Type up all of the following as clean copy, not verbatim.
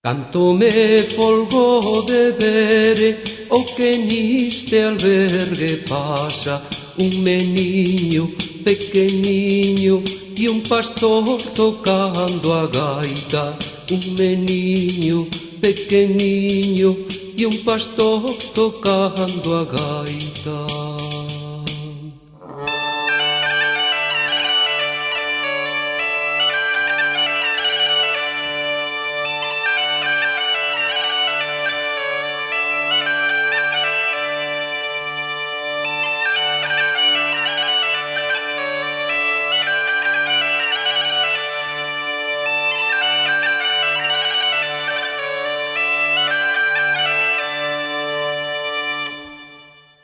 Canto me folgo de ver o que neste albergue pasa un meniño pequeniño e un pastor tocando a gaita. Un meniño pequeniño e un pastor tocando a gaita.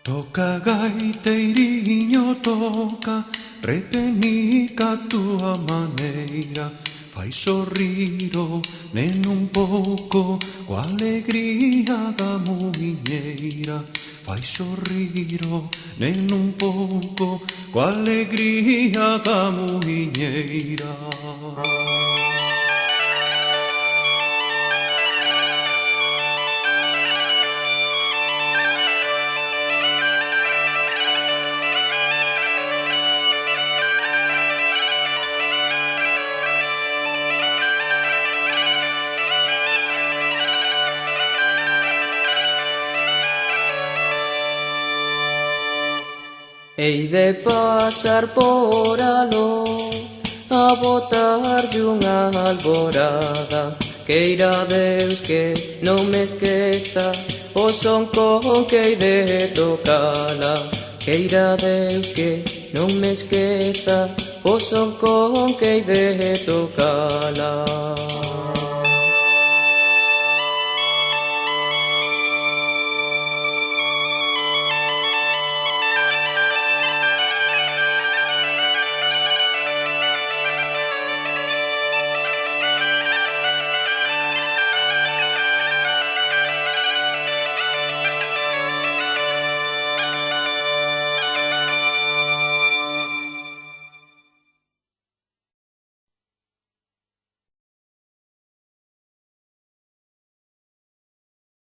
Toca gaiteiriño, toca, repenica a túa maneira. Fai sorrir o neno un pouco coa alegría da muiñeira. Fai sorrir o neno un pouco coa alegría da muiñeira. Hei de pasar por aló a botarlle unha alborada. Queira Deus que non me esqueza o son con que hei de tocala. Queira Deus que non me esqueza o son con que hei de tocala.